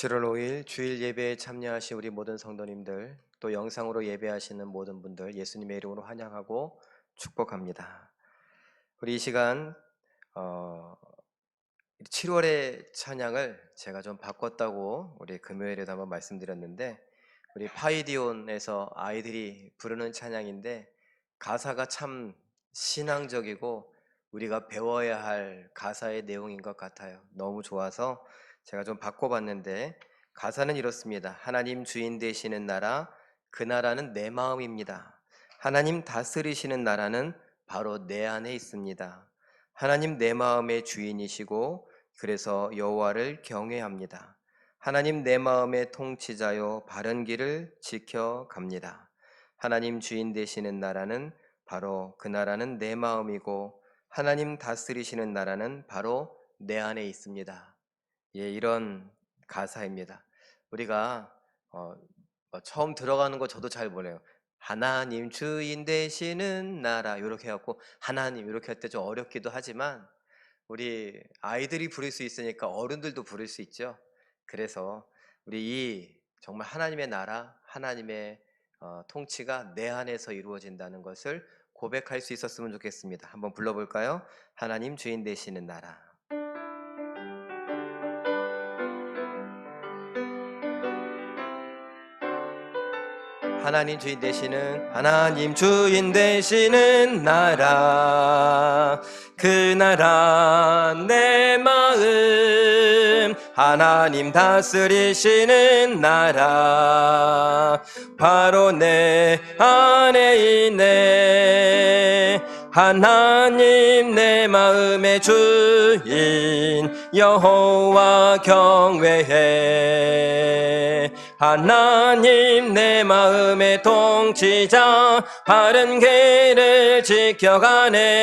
7월 5일 주일 예배에 참여하신 우리 모든 성도님들, 또 영상으로 예배하시는 모든 분들 예수님의 이름으로 환영하고 축복합니다. 우리 이 시간 7월의 찬양을 제가 좀 바꿨다고 우리 금요일에도 한번 말씀드렸는데, 우리 파이디온에서 아이들이 부르는 찬양인데 가사가 참 신앙적이고 우리가 배워야 할 가사의 내용인 것 같아요. 너무 좋아서 제가 좀 바꿔봤는데, 가사는 이렇습니다. 하나님 주인 되시는 나라, 그 나라는 내 마음입니다. 하나님 다스리시는 나라는 바로 내 안에 있습니다. 하나님 내 마음의 주인이시고 그래서 여호와를 경외합니다. 하나님 내 마음의 통치자요 바른 길을 지켜갑니다. 하나님 주인 되시는 나라는 바로 그 나라는 내 마음이고 하나님 다스리시는 나라는 바로 내 안에 있습니다. 예, 이런 가사입니다. 우리가 처음 들어가는 거 저도 잘 몰라요. 하나님 주인 되시는 나라 이렇게 해갖고 하나님 이렇게 할 때 좀 어렵기도 하지만 우리 아이들이 부를 수 있으니까 어른들도 부를 수 있죠. 그래서 우리 이 정말 하나님의 나라, 하나님의 통치가 내 안에서 이루어진다는 것을 고백할 수 있었으면 좋겠습니다. 한번 불러볼까요? 하나님 주인 되시는 나라. 하나님 주인 되시는 나라, 그 나라 내 마음. 하나님 다스리시는 나라 바로 내 안에 있네. 하나님 내 마음의 주인 여호와 경외해. 하나님 내 마음의 통치자 바른 길을 지켜가네.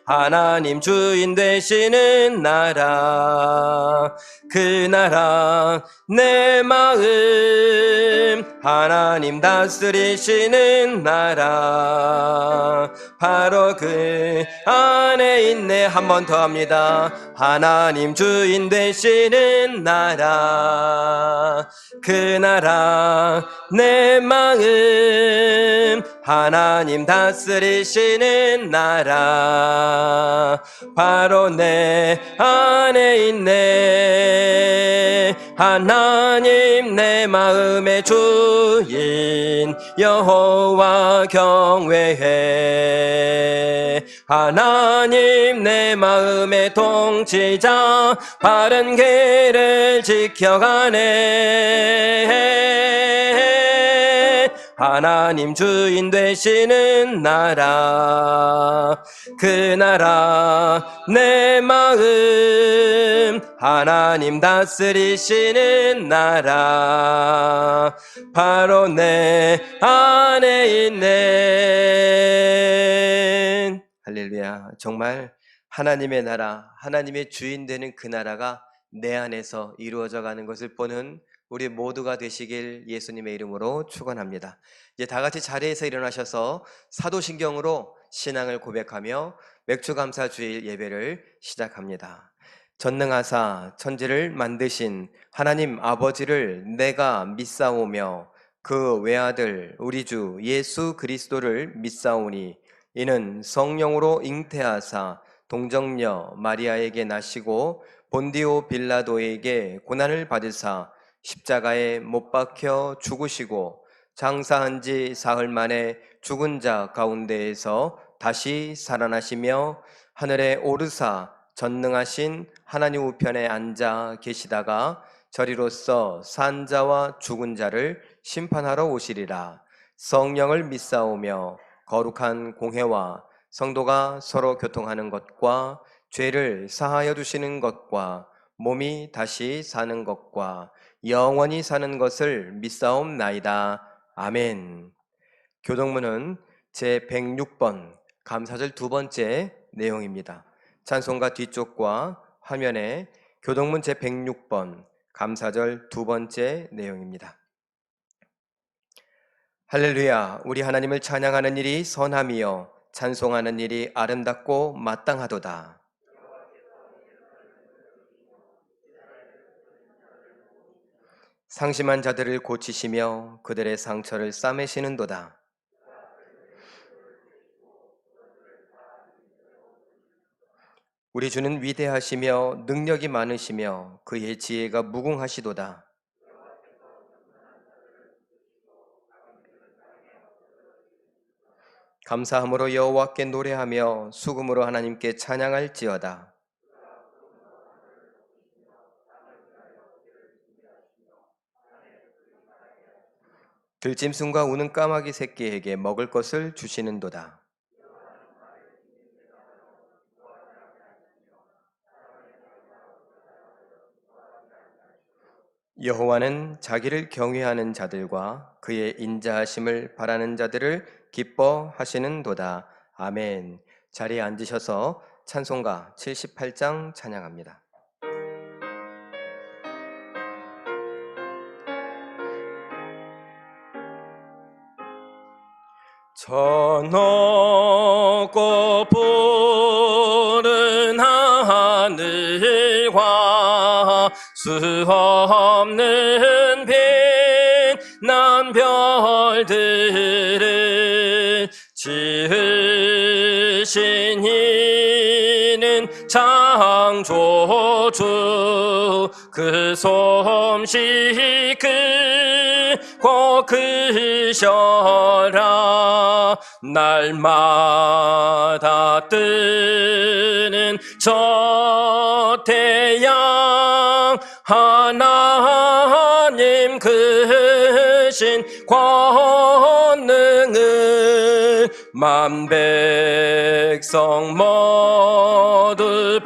하나님 주인 되시는 나라, 그 나라 내 마음. 하나님 다스리시는 나라 바로 그 안에 있네. 한 번 더 합니다. 하나님 주인 되시는 나라, 그 나라 내 마음. 하나님 다스리시는 나라 바로 내 안에 있네. 하나님 내 마음의 주인 여호와 경외해. 하나님 내 마음의 통치자 바른 길을 지켜가네. 하나님 주인 되시는 나라, 그 나라 내 마음. 하나님 다스리시는 나라 바로 내 안에 있네. 할렐루야. 정말 하나님의 나라, 하나님의 주인 되는 그 나라가 내 안에서 이루어져 가는 것을 보는 우리 모두가 되시길 예수님의 이름으로 축원합니다. 이제 다 같이 자리에서 일어나셔서 사도신경으로 신앙을 고백하며 맥주감사 주일 예배를 시작합니다. 전능하사 천지를 만드신 하나님 아버지를 내가 믿사오며 그 외아들 우리 주 예수 그리스도를 믿사오니 이는 성령으로 잉태하사 동정녀 마리아에게 나시고 본디오 빌라도에게 고난을 받으사 십자가에 못 박혀 죽으시고 장사한 지 사흘 만에 죽은 자 가운데에서 다시 살아나시며 하늘에 오르사 전능하신 하나님 우편에 앉아 계시다가 저리로서 산 자와 죽은 자를 심판하러 오시리라. 성령을 믿사오며 거룩한 공회와 성도가 서로 교통하는 것과 죄를 사하여 주시는 것과 몸이 다시 사는 것과 영원히 사는 것을 믿사옵나이다. 아멘. 교동문은 제106번 감사절 두 번째 내용입니다. 찬송가 뒤쪽과 화면에 교동문 제106번 감사절 두 번째 내용입니다. 할렐루야. 우리 하나님을 찬양하는 일이 선함이요 찬송하는 일이 아름답고 마땅하도다. 상심한 자들을 고치시며 그들의 상처를 싸매시는도다. 우리 주는 위대하시며 능력이 많으시며 그의 지혜가 무궁하시도다. 감사함으로 여호와께 노래하며 수금으로 하나님께 찬양할지어다. 들짐승과 우는 까마귀 새끼에게 먹을 것을 주시는도다. 여호와는 자기를 경외하는 자들과 그의 인자하심을 바라는 자들을 기뻐하시는도다. 아멘. 자리에 앉으셔서 찬송가 78장 찬양합니다. 저 높고 푸른 하늘과 수 없는 빛난 별들을 지으신 이는 창조주 그 솜씨 크고 크셔라. 날마다 뜨는 저 태양 하나님 크신 권능을 만백성 모두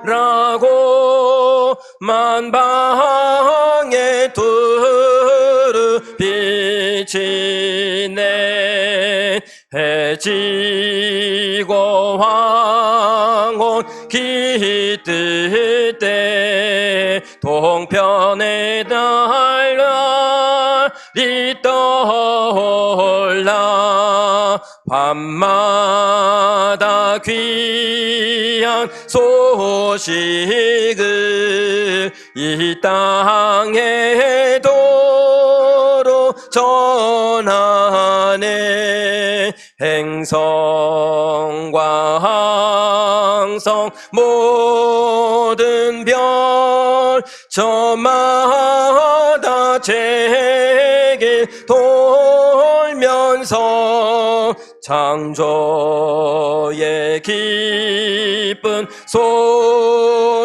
보라고 만방에 두루 비치네. 해지고 황혼 깃들 때 동편에 달달이 떠올라. 밤마다 귀한 소식을 이 땅에 도로 전하네. 행성과 항성 모든 별 저마다 제길 돌면서 창조의 기쁜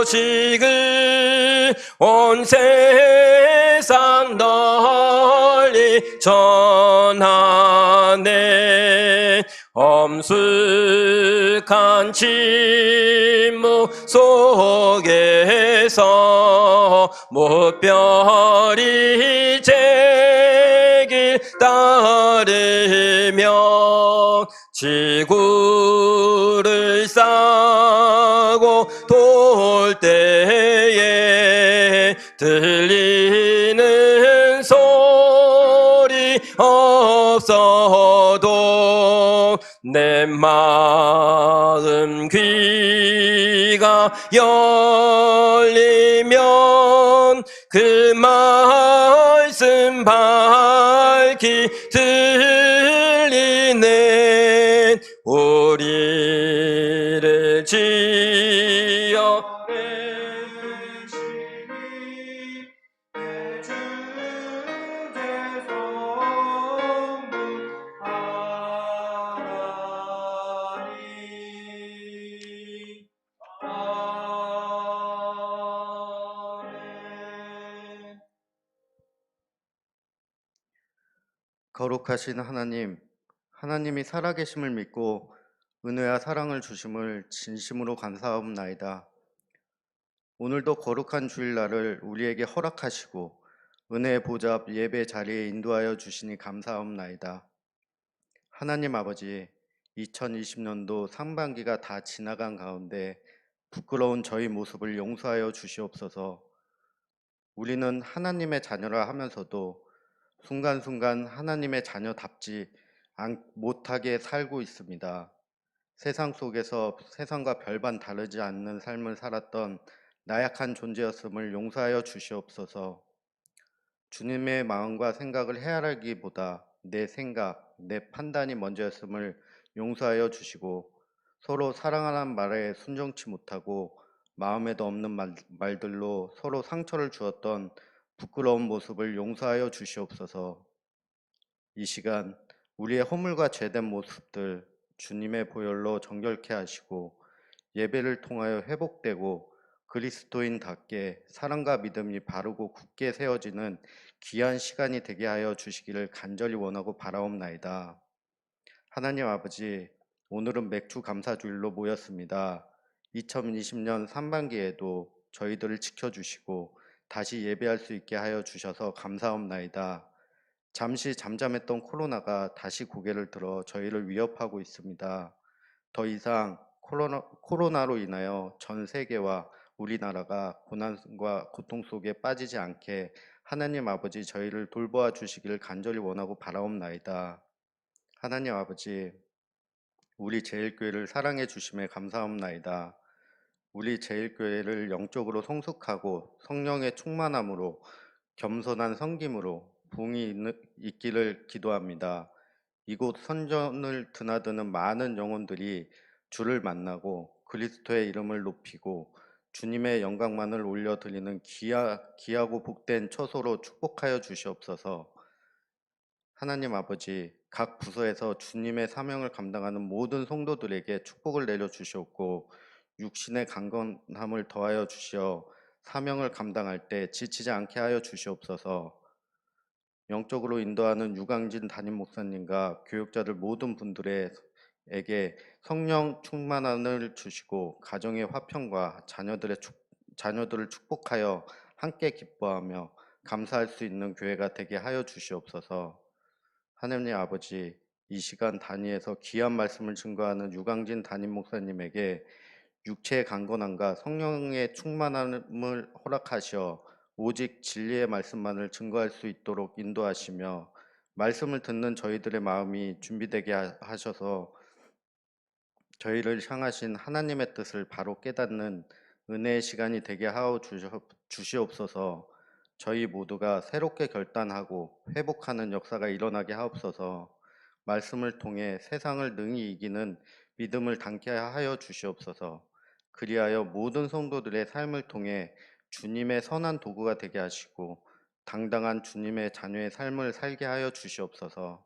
소식을 온 세상 널리 전하네. 엄숙한 침묵 속에서 무별이 제길 따르며 지구를 싸고 돌 때에 들리는 소리 없어도 내 마음 귀가 열리면 그 말씀 밝히 들리네. 우리를 지어 거룩하신 하나님, 하나님이 살아계심을 믿고 은혜와 사랑을 주심을 진심으로 감사하옵나이다. 오늘도 거룩한 주일날을 우리에게 허락하시고 은혜의 보좌 앞 예배 자리에 인도하여 주시니 감사하옵나이다. 하나님 아버지, 2020년도 상반기가 다 지나간 가운데 부끄러운 저희 모습을 용서하여 주시옵소서. 우리는 하나님의 자녀라 하면서도 순간순간 하나님의 자녀답지 못하게 살고 있습니다. 세상 속에서 세상과 별반 다르지 않는 삶을 살았던 나약한 존재였음을 용서하여 주시옵소서. 주님의 마음과 생각을 헤아리기보다 내 생각, 내 판단이 먼저였음을 용서하여 주시고 서로 사랑하는 말에 순종치 못하고 마음에도 없는 말들로 서로 상처를 주었던 부끄러운 모습을 용서하여 주시옵소서. 이 시간 우리의 허물과 죄된 모습들 주님의 보혈로 정결케 하시고 예배를 통하여 회복되고 그리스도인답게 사랑과 믿음이 바르고 굳게 세워지는 귀한 시간이 되게 하여 주시기를 간절히 원하고 바라옵나이다. 하나님 아버지, 오늘은 맥주 감사주일로 모였습니다. 2020년 상반기에도 저희들을 지켜주시고 다시 예배할 수 있게 하여 주셔서 감사옵나이다. 잠시 잠잠했던 코로나가 다시 고개를 들어 저희를 위협하고 있습니다. 더 이상 코로나로 인하여 전 세계와 우리나라가 고난과 고통 속에 빠지지 않게 하나님 아버지 저희를 돌보아 주시기를 간절히 원하고 바라옵나이다. 하나님 아버지, 우리 제일교회를 사랑해 주심에 감사합나이다. 우리 제일교회를 영적으로 성숙하고 성령의 충만함으로 겸손한 섬김으로 부흥이 있기를 기도합니다. 이곳 선전을 드나드는 많은 영혼들이 주를 만나고 그리스도의 이름을 높이고 주님의 영광만을 올려드리는 귀하고 복된 처소로 축복하여 주시옵소서. 하나님 아버지, 각 부서에서 주님의 사명을 감당하는 모든 성도들에게 축복을 내려 주시옵고 육신의 강건함을 더하여 주시어 사명을 감당할 때 지치지 않게 하여 주시옵소서. 영적으로 인도하는 유광진 담임 목사님과 교육자들 모든 분들에게 성령 충만함을 주시고 가정의 화평과 자녀들을 축복하여 함께 기뻐하며 감사할 수 있는 교회가 되게 하여 주시옵소서. 하나님 아버지, 이 시간 단위에서 귀한 말씀을 증거하는 유광진 담임 목사님에게 육체의 강건함과 성령의 충만함을 허락하시어 오직 진리의 말씀만을 증거할 수 있도록 인도하시며 말씀을 듣는 저희들의 마음이 준비되게 하셔서 저희를 향하신 하나님의 뜻을 바로 깨닫는 은혜의 시간이 되게 하여 주시옵소서. 저희 모두가 새롭게 결단하고 회복하는 역사가 일어나게 하옵소서. 말씀을 통해 세상을 능히 이기는 믿음을 닿게 하여 주시옵소서. 그리하여 모든 성도들의 삶을 통해 주님의 선한 도구가 되게 하시고 당당한 주님의 자녀의 삶을 살게 하여 주시옵소서.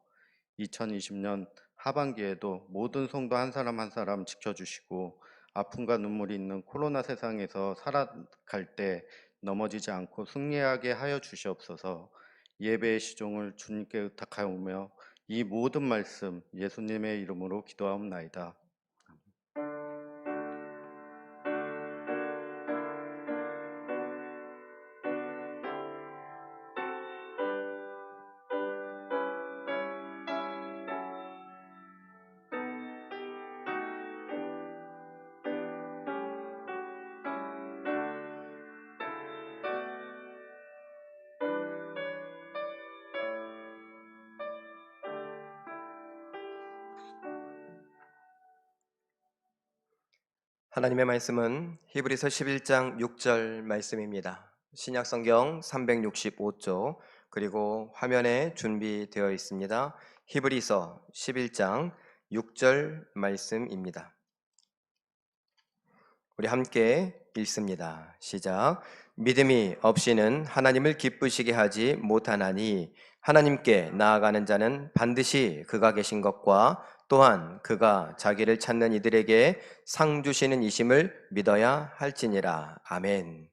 2020년 하반기에도 모든 성도 한 사람 한 사람 지켜주시고 아픔과 눈물이 있는 코로나 세상에서 살아갈 때 넘어지지 않고 승리하게 하여 주시옵소서. 예배의 시종을 주님께 의탁하오며 이 모든 말씀 예수님의 이름으로 기도하옵나이다. 하나님의 말씀은 히브리서 11장 6절 말씀입니다. 신약 성경 365쪽 그리고 화면에 준비되어 있습니다. 히브리서 11장 6절 말씀입니다. 우리 함께 읽습니다. 시작. 믿음이 없이는 하나님을 기쁘시게 하지 못하나니 하나님께 나아가는 자는 반드시 그가 계신 것과 또한 그가 자기를 찾는 이들에게 상 주시는 이심을 믿어야 할지니라. 아멘.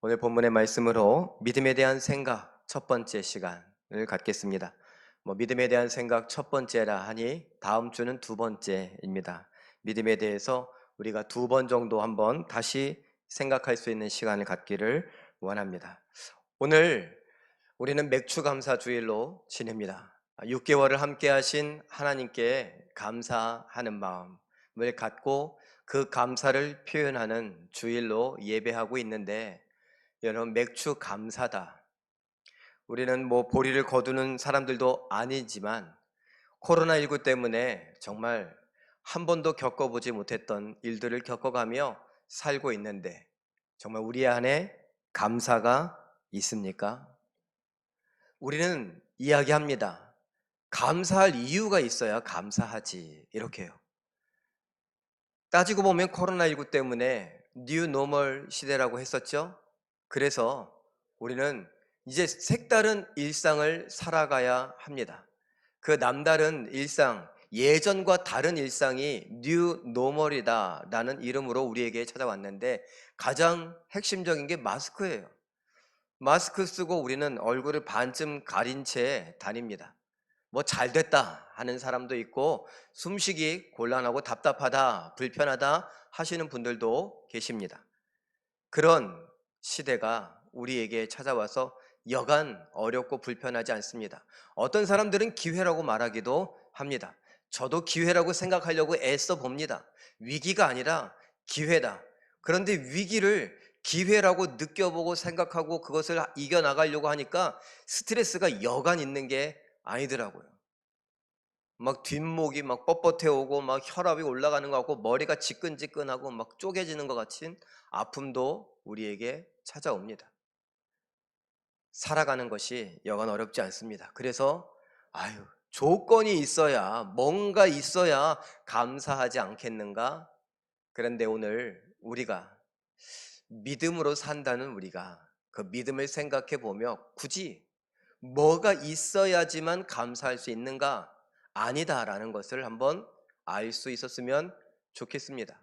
오늘 본문의 말씀으로 믿음에 대한 생각 첫 번째 시간을 갖겠습니다. 믿음에 대한 생각 첫 번째라 하니 다음 주는 두 번째입니다. 믿음에 대해서 우리가 두 번 정도 한번 다시 생각할 수 있는 시간을 갖기를 원합니다. 오늘 우리는 맥주 감사 주일로 지냅니다. 6개월을 함께 하신 하나님께 감사하는 마음을 갖고 그 감사를 표현하는 주일로 예배하고 있는데 여러분, 맥주 감사다. 우리는 보리를 거두는 사람들도 아니지만 코로나19 때문에 정말 한 번도 겪어보지 못했던 일들을 겪어가며 살고 있는데 정말 우리 안에 감사가 있습니까? 우리는 이야기합니다. 감사할 이유가 있어야 감사하지. 이렇게요. 따지고 보면 코로나19 때문에 뉴 노멀 시대라고 했었죠. 그래서 우리는 이제 색다른 일상을 살아가야 합니다. 그 남다른 일상, 예전과 다른 일상이 뉴 노멀이다라는 이름으로 우리에게 찾아왔는데 가장 핵심적인 게 마스크예요. 마스크 쓰고 우리는 얼굴을 반쯤 가린 채 다닙니다. 뭐 잘됐다 하는 사람도 있고 숨쉬기 곤란하고 답답하다, 불편하다 하시는 분들도 계십니다. 그런 시대가 우리에게 찾아와서 여간 어렵고 불편하지 않습니다. 어떤 사람들은 기회라고 말하기도 합니다. 저도 기회라고 생각하려고 애써 봅니다. 위기가 아니라 기회다. 그런데 위기를 기회라고 느껴보고 생각하고 그것을 이겨나가려고 하니까 스트레스가 여간 있는 게 아니더라고요. 막 뒷목이 막 뻣뻣해 오고 막 혈압이 올라가는 것 같고 머리가 지끈지끈하고 막 쪼개지는 것 같은 아픔도 우리에게 찾아옵니다. 살아가는 것이 여간 어렵지 않습니다. 그래서 조건이 있어야 뭔가 있어야 감사하지 않겠는가? 그런데 오늘 우리가 믿음으로 산다는 우리가 그 믿음을 생각해 보며 굳이 뭐가 있어야지만 감사할 수 있는가? 아니다라는 것을 한번 알 수 있었으면 좋겠습니다.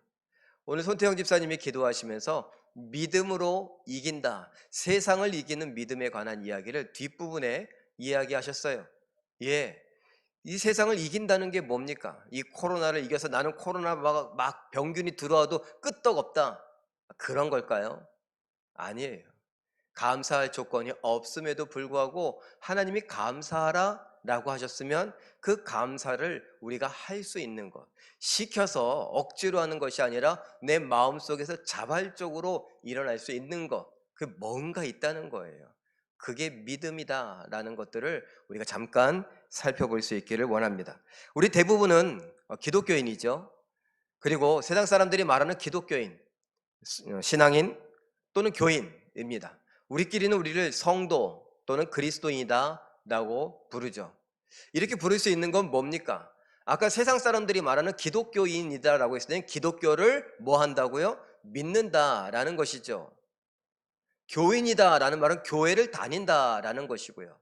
오늘 손태영 집사님이 기도하시면서 믿음으로 이긴다, 세상을 이기는 믿음에 관한 이야기를 뒷부분에 이야기하셨어요. 예, 이 세상을 이긴다는 게 뭡니까? 이 코로나를 이겨서 나는 코로나 막 병균이 들어와도 끄떡없다, 그런 걸까요? 아니에요. 감사할 조건이 없음에도 불구하고 하나님이 감사하라 라고 하셨으면 그 감사를 우리가 할 수 있는 것, 시켜서 억지로 하는 것이 아니라 내 마음속에서 자발적으로 일어날 수 있는 것, 그 뭔가 있다는 거예요. 그게 믿음이다 라는 것들을 우리가 잠깐 살펴볼 수 있기를 원합니다. 우리 대부분은 기독교인이죠. 그리고 세상 사람들이 말하는 기독교인, 신앙인 또는 교인입니다. 우리끼리는 우리를 성도 또는 그리스도인이다 라고 부르죠. 이렇게 부를 수 있는 건 뭡니까? 아까 세상 사람들이 말하는 기독교인이다 라고 했을 때는 기독교를 뭐 한다고요? 믿는다 라는 것이죠. 교인이다 라는 말은 교회를 다닌다 라는 것이고요.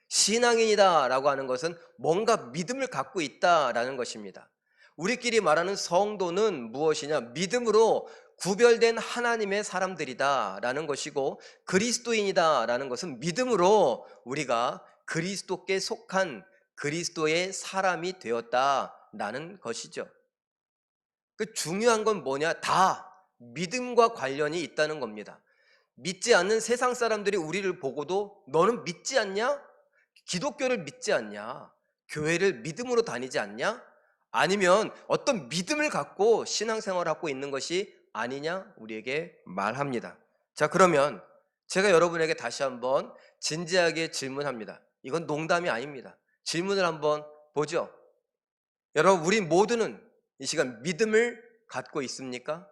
신앙인이다 라고 하는 것은 뭔가 믿음을 갖고 있다 라는 것입니다. 우리끼리 말하는 성도는 무엇이냐? 믿음으로 구별된 하나님의 사람들이다 라는 것이고, 그리스도인이다 라는 것은 믿음으로 우리가 그리스도께 속한 그리스도의 사람이 되었다 라는 것이죠. 그 중요한 건 뭐냐? 다 믿음과 관련이 있다는 겁니다. 믿지 않는 세상 사람들이 우리를 보고도 너는 믿지 않냐? 기독교를 믿지 않냐? 교회를 믿음으로 다니지 않냐? 아니면 어떤 믿음을 갖고 신앙생활을 하고 있는 것이 아니냐? 우리에게 말합니다. 자, 그러면 제가 여러분에게 다시 한번 진지하게 질문합니다. 이건 농담이 아닙니다. 질문을 한번 보죠. 여러분, 우리 모두는 이 시간 믿음을 갖고 있습니까?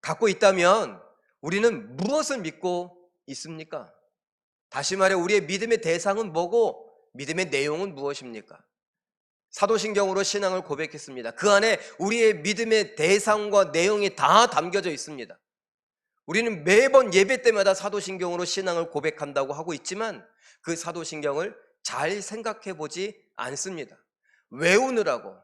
갖고 있다면 우리는 무엇을 믿고 있습니까? 다시 말해 우리의 믿음의 대상은 뭐고 믿음의 내용은 무엇입니까? 사도신경으로 신앙을 고백했습니다. 그 안에 우리의 믿음의 대상과 내용이 다 담겨져 있습니다. 우리는 매번 예배 때마다 사도신경으로 신앙을 고백한다고 하고 있지만 그 사도신경을 잘 생각해 보지 않습니다. 외우느라고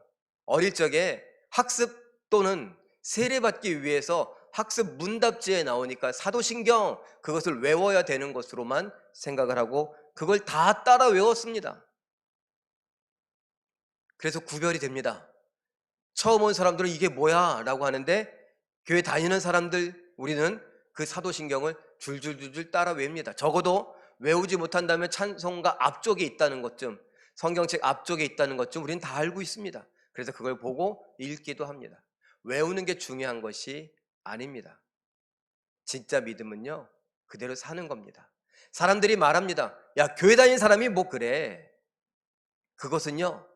어릴 적에 학습 또는 세례받기 위해서 학습 문답지에 나오니까 사도신경 그것을 외워야 되는 것으로만 생각을 하고 그걸 다 따라 외웠습니다. 그래서 구별이 됩니다. 처음 온 사람들은 이게 뭐야 라고 하는데 교회 다니는 사람들 우리는 그 사도신경을 줄줄줄줄 따라 외웁니다. 적어도 외우지 못한다면 찬송가 앞쪽에 있다는 것쯤, 성경책 앞쪽에 있다는 것쯤 우리는 다 알고 있습니다. 그래서 그걸 보고 읽기도 합니다. 외우는 게 중요한 것이 아닙니다. 진짜 믿음은요, 그대로 사는 겁니다. 사람들이 말합니다. 야, 교회 다니는 사람이 뭐 그래. 그것은요,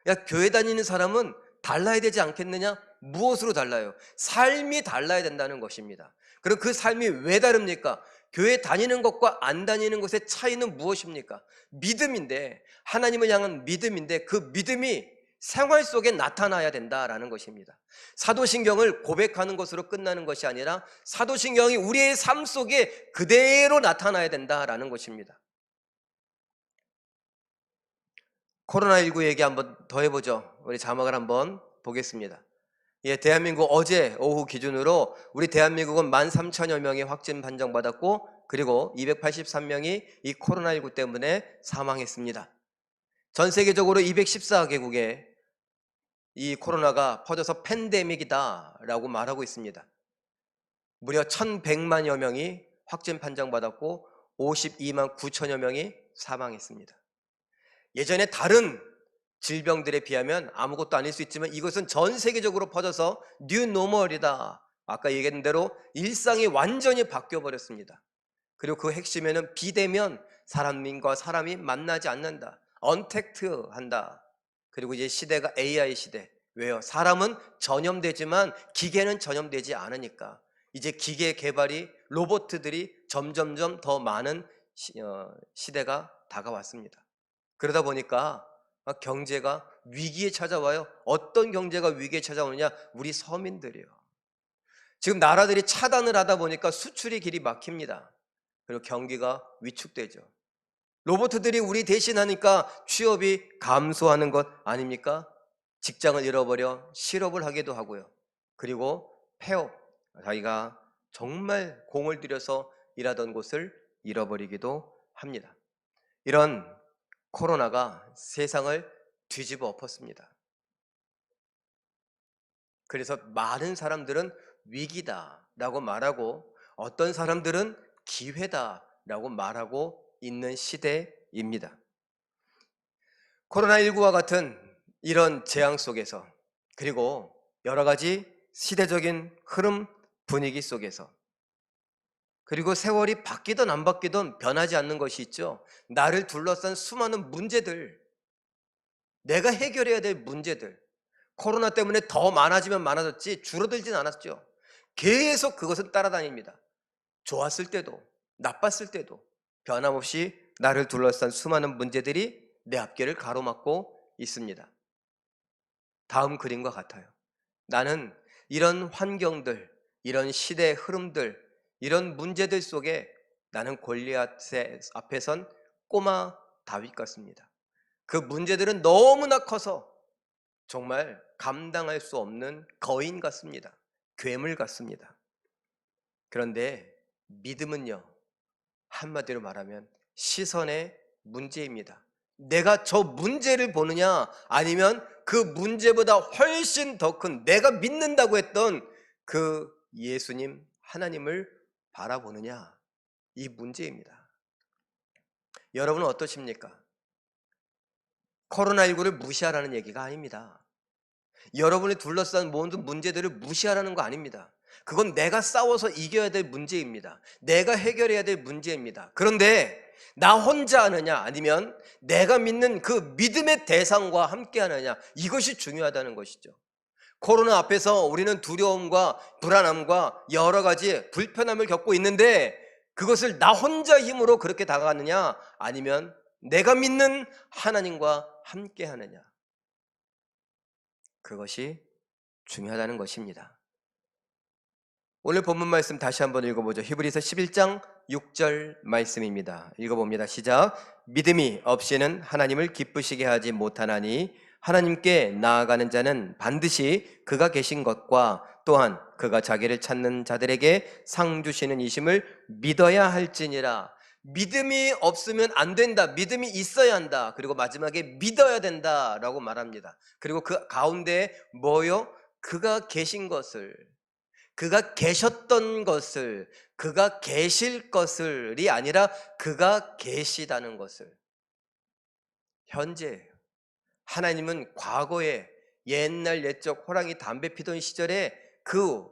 야, 교회 다니는 사람은 달라야 되지 않겠느냐? 무엇으로 달라요? 삶이 달라야 된다는 것입니다. 그럼 그 삶이 왜 다릅니까? 교회 다니는 것과 안 다니는 것의 차이는 무엇입니까? 믿음인데, 하나님을 향한 믿음인데, 그 믿음이 생활 속에 나타나야 된다라는 것입니다. 사도신경을 고백하는 것으로 끝나는 것이 아니라 사도신경이 우리의 삶 속에 그대로 나타나야 된다라는 것입니다. 코로나19 얘기 한번 더 해보죠. 우리 자막을 한번 보겠습니다. 예, 대한민국 어제 오후 기준으로 우리 대한민국은 13,000여 명이 확진 판정받았고, 그리고 283명이 이 코로나19 때문에 사망했습니다. 전 세계적으로 214개국에 이 코로나가 퍼져서 팬데믹이다 라고 말하고 있습니다. 무려 1,100만여 명이 확진 판정받았고 52만 9천여 명이 사망했습니다. 예전에 다른 질병들에 비하면 아무것도 아닐 수 있지만 이것은 전 세계적으로 퍼져서 뉴노멀이다. 아까 얘기했던 대로 일상이 완전히 바뀌어 버렸습니다. 그리고 그 핵심에는 비대면, 사람과 사람이 만나지 않는다, 언택트 한다. 그리고 이제 시대가 AI 시대. 왜요? 사람은 전염되지만 기계는 전염되지 않으니까 이제 기계 개발이, 로봇들이 점점점 더 많은 시대가 다가왔습니다. 그러다 보니까 경제가 위기에 찾아와요. 어떤 경제가 위기에 찾아오느냐? 우리 서민들이요. 지금 나라들이 차단을 하다 보니까 수출이 길이 막힙니다. 그리고 경기가 위축되죠. 로봇들이 우리 대신하니까 취업이 감소하는 것 아닙니까? 직장을 잃어버려 실업을 하기도 하고요. 그리고 폐업, 자기가 정말 공을 들여서 일하던 곳을 잃어버리기도 합니다. 이런 코로나가 세상을 뒤집어 엎었습니다. 그래서 많은 사람들은 위기다라고 말하고 어떤 사람들은 기회다라고 말하고 있는 시대입니다. 코로나19와 같은 이런 재앙 속에서, 그리고 여러 가지 시대적인 흐름, 분위기 속에서, 그리고 세월이 바뀌든 안 바뀌든 변하지 않는 것이 있죠. 나를 둘러싼 수많은 문제들, 내가 해결해야 될 문제들, 코로나 때문에 더 많아지면 많아졌지 줄어들진 않았죠. 계속 그것은 따라다닙니다. 좋았을 때도 나빴을 때도 변함없이 나를 둘러싼 수많은 문제들이 내 앞길을 가로막고 있습니다. 다음 그림과 같아요. 나는 이런 환경들, 이런 시대의 흐름들, 이런 문제들 속에 나는 골리앗 앞에 선 꼬마 다윗 같습니다. 그 문제들은 너무나 커서 정말 감당할 수 없는 거인 같습니다. 괴물 같습니다. 그런데 믿음은요, 한마디로 말하면 시선의 문제입니다. 내가 저 문제를 보느냐, 아니면 그 문제보다 훨씬 더 큰 내가 믿는다고 했던 그 예수님, 하나님을 바라보느냐, 이 문제입니다. 여러분은 어떠십니까? 코로나19를 무시하라는 얘기가 아닙니다. 여러분이 둘러싼 모든 문제들을 무시하라는 거 아닙니다. 그건 내가 싸워서 이겨야 될 문제입니다. 내가 해결해야 될 문제입니다. 그런데 나 혼자 하느냐, 아니면 내가 믿는 그 믿음의 대상과 함께 하느냐, 이것이 중요하다는 것이죠. 코로나 앞에서 우리는 두려움과 불안함과 여러 가지 불편함을 겪고 있는데, 그것을 나 혼자 힘으로 그렇게 다가가느냐, 아니면 내가 믿는 하나님과 함께 하느냐, 그것이 중요하다는 것입니다. 오늘 본문 말씀 다시 한번 읽어보죠. 히브리서 11장 6절 말씀입니다. 읽어봅니다. 시작. 믿음이 없이는 하나님을 기쁘시게 하지 못하나니 하나님께 나아가는 자는 반드시 그가 계신 것과 또한 그가 자기를 찾는 자들에게 상 주시는 이심을 믿어야 할지니라. 믿음이 없으면 안 된다. 믿음이 있어야 한다. 그리고 마지막에 믿어야 된다라고 말합니다. 그리고 그 가운데 뭐요? 그가 계신 것을, 그가 계셨던 것을, 그가 계실 것을이 아니라 그가 계시다는 것을. 현재예요. 하나님은 과거에 옛날 옛적 호랑이 담배 피던 시절에 그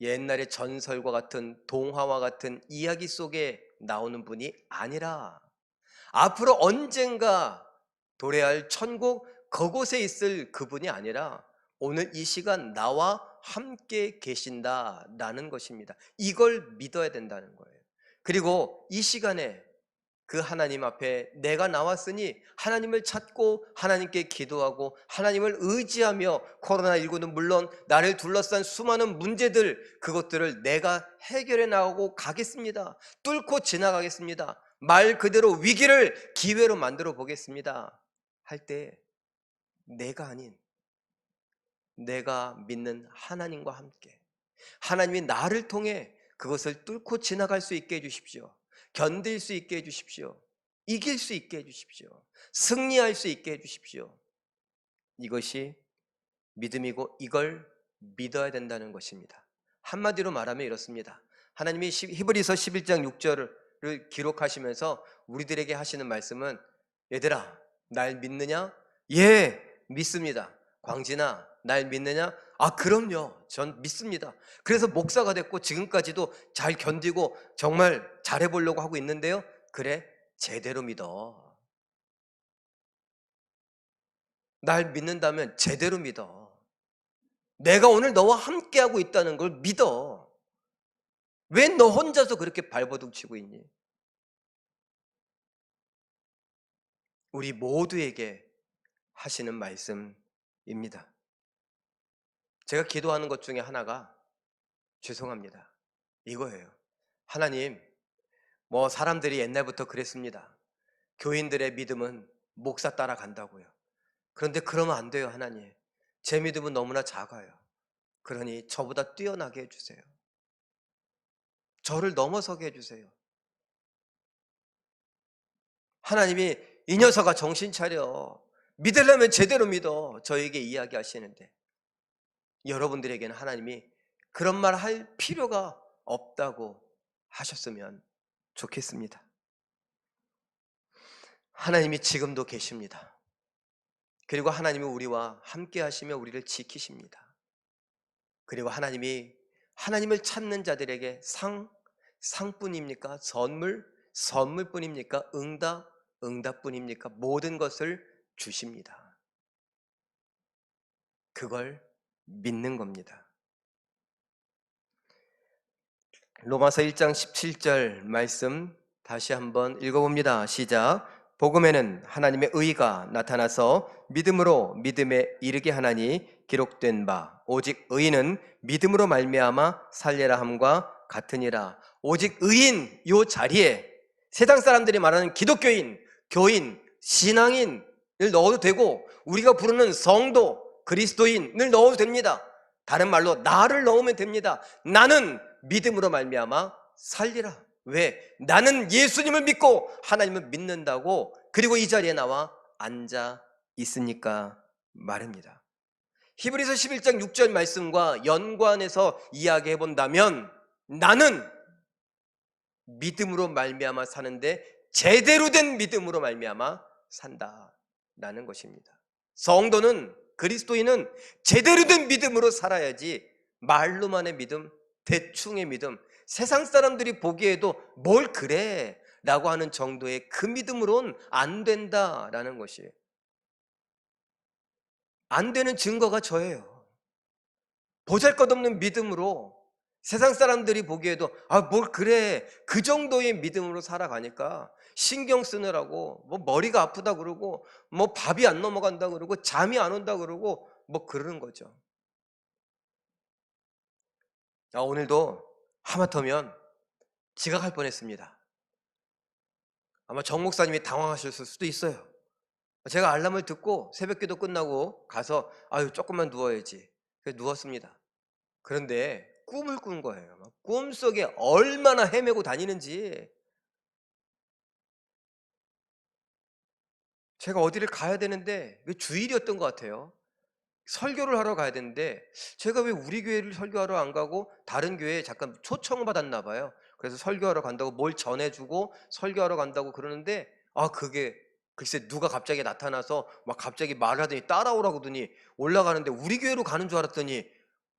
옛날의 전설과 같은 동화와 같은 이야기 속에 나오는 분이 아니라 앞으로 언젠가 도래할 천국, 그곳에 있을 그분이 아니라 오늘 이 시간 나와 함께 계신다라는 것입니다. 이걸 믿어야 된다는 거예요. 그리고 이 시간에 그 하나님 앞에 내가 나왔으니 하나님을 찾고 하나님께 기도하고 하나님을 의지하며 코로나19는 물론 나를 둘러싼 수많은 문제들, 그것들을 내가 해결해 나가고 가겠습니다. 뚫고 지나가겠습니다. 말 그대로 위기를 기회로 만들어 보겠습니다 할 때 내가 아닌 내가 믿는 하나님과 함께 하나님이 나를 통해 그것을 뚫고 지나갈 수 있게 해주십시오. 견딜 수 있게 해주십시오. 이길 수 있게 해주십시오. 승리할 수 있게 해주십시오. 이것이 믿음이고 이걸 믿어야 된다는 것입니다. 한마디로 말하면 이렇습니다. 하나님이 히브리서 11장 6절을 기록하시면서 우리들에게 하시는 말씀은 얘들아 날 믿느냐? 예 믿습니다. 광진아 날 믿느냐? 아 그럼요 전 믿습니다. 그래서 목사가 됐고 지금까지도 잘 견디고 정말 잘해보려고 하고 있는데요. 그래 제대로 믿어. 날 믿는다면 제대로 믿어. 내가 오늘 너와 함께하고 있다는 걸 믿어. 왜 너 혼자서 그렇게 발버둥 치고 있니? 우리 모두에게 하시는 말씀입니다. 제가 기도하는 것 중에 하나가 죄송합니다 이거예요. 하나님 뭐 사람들이 옛날부터 그랬습니다. 교인들의 믿음은 목사 따라간다고요. 그런데 그러면 안 돼요. 하나님 제 믿음은 너무나 작아요. 그러니 저보다 뛰어나게 해주세요. 저를 넘어서게 해주세요. 하나님이 이 녀석아 정신 차려. 믿으려면 제대로 믿어. 저에게 이야기하시는데 여러분들에게는 하나님이 그런 말 할 필요가 없다고 하셨으면 좋겠습니다. 하나님이 지금도 계십니다. 그리고 하나님이 우리와 함께 하시며 우리를 지키십니다. 그리고 하나님이 하나님을 찾는 자들에게 상뿐입니까? 선물뿐입니까? 응답뿐입니까? 모든 것을 주십니다. 그걸 믿는 겁니다. 로마서 1장 17절 말씀 다시 한번 읽어봅니다. 시작. 복음에는 하나님의 의가 나타나서 믿음으로 믿음에 이르게 하나니 기록된 바 오직 의인은 믿음으로 말미암아 살리라 함과 같으니라. 오직 의인 요 자리에 세상 사람들이 말하는 기독교인, 교인, 신앙인을 넣어도 되고 우리가 부르는 성도, 그리스도인을 넣어도 됩니다. 다른 말로 나를 넣으면 됩니다. 나는 믿음으로 말미암아 살리라. 왜? 나는 예수님을 믿고 하나님을 믿는다고 그리고 이 자리에 나와 앉아 있으니까 말입니다. 히브리서 11장 6절 말씀과 연관해서 이야기해 본다면 나는 믿음으로 말미암아 사는데 제대로 된 믿음으로 말미암아 산다라는 것입니다. 성도는 그리스도인은 제대로 된 믿음으로 살아야지 말로만의 믿음, 대충의 믿음, 세상 사람들이 보기에도 뭘 그래 라고 하는 정도의 그 믿음으로는 안 된다라는 것이에요. 안 되는 증거가 저예요. 보잘것없는 믿음으로 세상 사람들이 보기에도 아, 뭘 그래 그 정도의 믿음으로 살아가니까 신경 쓰느라고 뭐 머리가 아프다 그러고 뭐 밥이 안 넘어간다 그러고 잠이 안 온다 그러고 뭐 그러는 거죠. 오늘도 하마터면 지각할 뻔했습니다. 아마 정 목사님이 당황하셨을 수도 있어요. 제가 알람을 듣고 새벽기도 끝나고 가서 아유 조금만 누워야지 그래서 누웠습니다. 그런데 꿈을 꾼 거예요. 꿈속에 얼마나 헤매고 다니는지. 제가 어디를 가야 되는데 주일이었던 것 같아요. 설교를 하러 가야 되는데 제가 왜 우리 교회를 설교하러 안 가고 다른 교회에 잠깐 초청을 받았나 봐요. 그래서 설교하러 간다고 뭘 전해주고 설교하러 간다고 그러는데 그게 글쎄 누가 갑자기 나타나서 막 갑자기 말을 하더니 따라오라고 하더니 올라가는데 우리 교회로 가는 줄 알았더니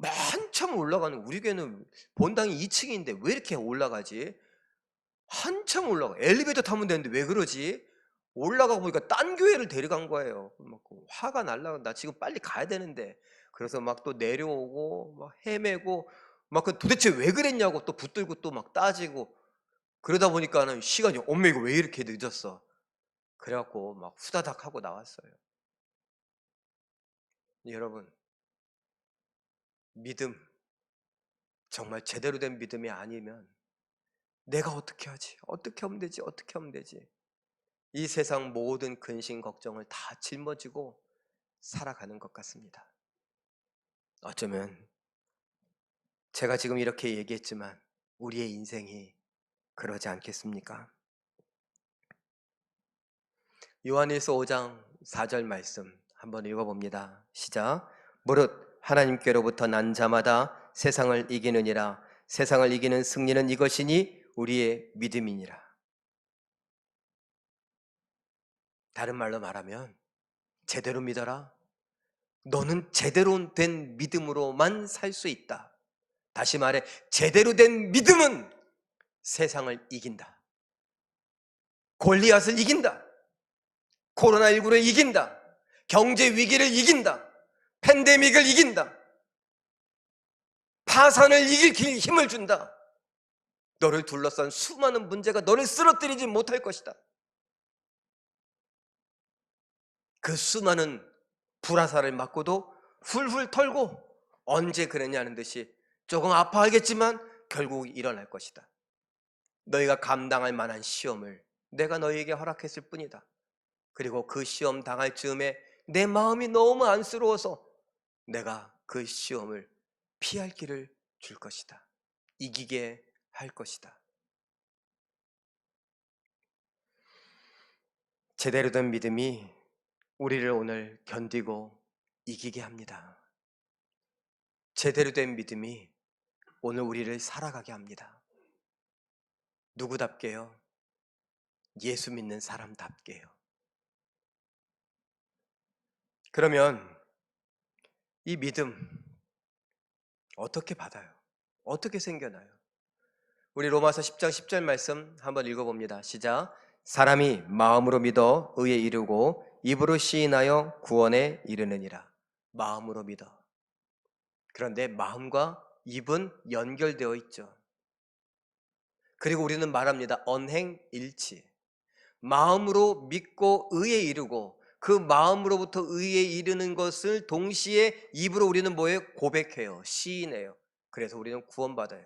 한참 올라가는, 우리 교회는 본당이 2층인데 왜 이렇게 올라가지? 한참 올라가. 엘리베이터 타면 되는데 왜 그러지? 올라가고 보니까 딴 교회를 데려간 거예요. 막 화가 날라. 나 지금 빨리 가야 되는데. 그래서 막 또 내려오고 막 헤매고 막 그 도대체 왜 그랬냐고 또 붙들고 또 막 따지고 그러다 보니까는 시간이 엄마 이거 왜 이렇게 늦었어? 그래갖고 막 후다닥 하고 나왔어요. 여러분, 믿음 정말 제대로 된 믿음이 아니면 내가 어떻게 하지? 어떻게 하면 되지? 어떻게 하면 되지? 이 세상 모든 근심 걱정을 다 짊어지고 살아가는 것 같습니다. 어쩌면 제가 지금 이렇게 얘기했지만 우리의 인생이 그러지 않겠습니까? 요한일서 5장 4절 말씀 한번 읽어봅니다. 시작. 무릇 하나님께로부터 난 자마다 세상을 이기느니라. 세상을 이기는 승리는 이것이니 우리의 믿음이니라. 다른 말로 말하면 제대로 믿어라. 너는 제대로 된 믿음으로만 살 수 있다. 다시 말해 제대로 된 믿음은 세상을 이긴다. 골리앗을 이긴다. 코로나19를 이긴다. 경제 위기를 이긴다. 팬데믹을 이긴다. 파산을 이길 힘을 준다. 너를 둘러싼 수많은 문제가 너를 쓰러뜨리지 못할 것이다. 그 수많은 불화살을 맞고도 훌훌 털고 언제 그랬냐는 듯이 조금 아파하겠지만 결국 일어날 것이다. 너희가 감당할 만한 시험을 내가 너희에게 허락했을 뿐이다. 그리고 그 시험 당할 즈음에 내 마음이 너무 안쓰러워서 내가 그 시험을 피할 길을 줄 것이다. 이기게 할 것이다. 제대로 된 믿음이 우리를 오늘 견디고 이기게 합니다. 제대로 된 믿음이 오늘 우리를 살아가게 합니다. 누구답게요? 예수 믿는 사람답게요. 그러면 이 믿음 어떻게 받아요? 어떻게 생겨나요? 우리 로마서 10장 10절 말씀 한번 읽어봅니다. 시작. 사람이 마음으로 믿어 의에 이르고 입으로 시인하여 구원에 이르느니라. 마음으로 믿어. 그런데 마음과 입은 연결되어 있죠. 그리고 우리는 말합니다. 언행일치. 마음으로 믿고 의에 이르고 그 마음으로부터 의에 이르는 것을 동시에 입으로 우리는 뭐예요? 고백해요. 시인해요. 그래서 우리는 구원받아요.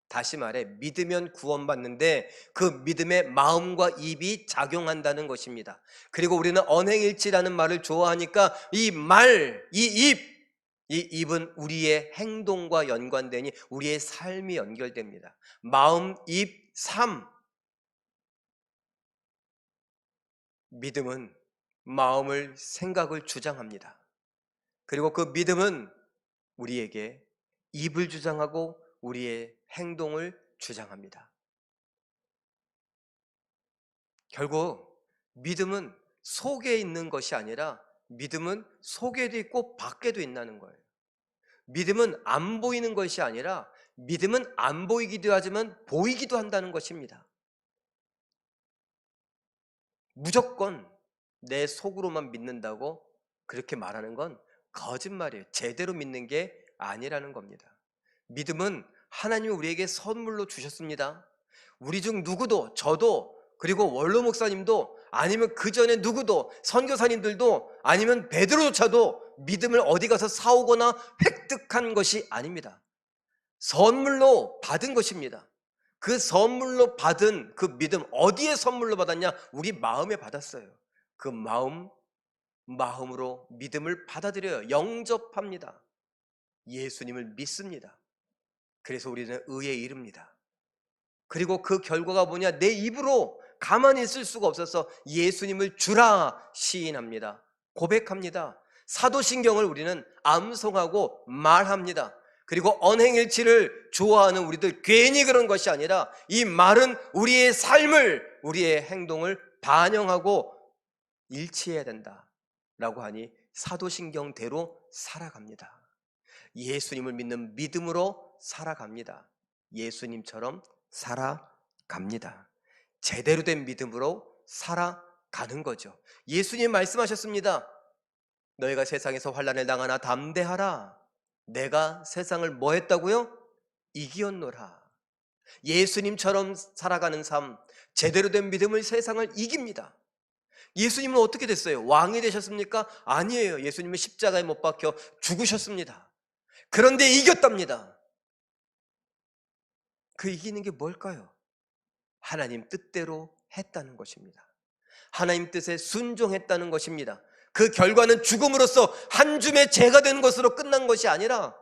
다시 말해 믿으면 구원받는데 그 믿음의 마음과 입이 작용한다는 것입니다. 그리고 우리는 언행일치라는 말을 좋아하니까 이 입은 우리의 행동과 연관되니 우리의 삶이 연결됩니다. 마음, 입, 삶. 믿음은 마음을, 생각을 주장합니다. 그리고 그 믿음은 우리에게 입을 주장하고 우리의 행동을 주장합니다. 결국 믿음은 속에 있는 것이 아니라 믿음은 속에도 있고 밖에도 있다는 거예요. 믿음은 안 보이는 것이 아니라 믿음은 안 보이기도 하지만 보이기도 한다는 것입니다. 무조건 내 속으로만 믿는다고 그렇게 말하는 건 거짓말이에요. 제대로 믿는 게 아니라는 겁니다. 믿음은 하나님이 우리에게 선물로 주셨습니다. 우리 중 누구도, 저도, 그리고 원로 목사님도, 아니면 그 전에 누구도, 선교사님들도, 아니면 베드로조차도 믿음을 어디 가서 사오거나 획득한 것이 아닙니다. 선물로 받은 것입니다. 그 선물로 받은 그 믿음, 어디에 선물로 받았냐? 우리 마음에 받았어요. 그 마음으로 믿음을 받아들여요. 영접합니다. 예수님을 믿습니다. 그래서 우리는 의에 이릅니다. 그리고 그 결과가 뭐냐? 내 입으로 가만히 있을 수가 없어서 예수님을 주라 시인합니다. 고백합니다. 사도신경을 우리는 암송하고 말합니다. 그리고 언행일치를 좋아하는 우리들 괜히 그런 것이 아니라 이 말은 우리의 삶을, 우리의 행동을 반영하고 일치해야 된다라고 하니 사도신경대로 살아갑니다. 예수님을 믿는 믿음으로 살아갑니다. 예수님처럼 살아갑니다. 제대로 된 믿음으로 살아가는 거죠. 예수님 말씀하셨습니다. 너희가 세상에서 환난을 당하나 담대하라. 내가 세상을 뭐 했다고요? 이기었노라. 예수님처럼 살아가는 삶, 제대로 된 믿음을 세상을 이깁니다. 예수님은 어떻게 됐어요? 왕이 되셨습니까? 아니에요. 예수님은 십자가에 못 박혀 죽으셨습니다. 그런데 이겼답니다. 그 이기는 게 뭘까요? 하나님 뜻대로 했다는 것입니다. 하나님 뜻에 순종했다는 것입니다. 그 결과는 죽음으로써 한 줌의 죄가 된 것으로 끝난 것이 아니라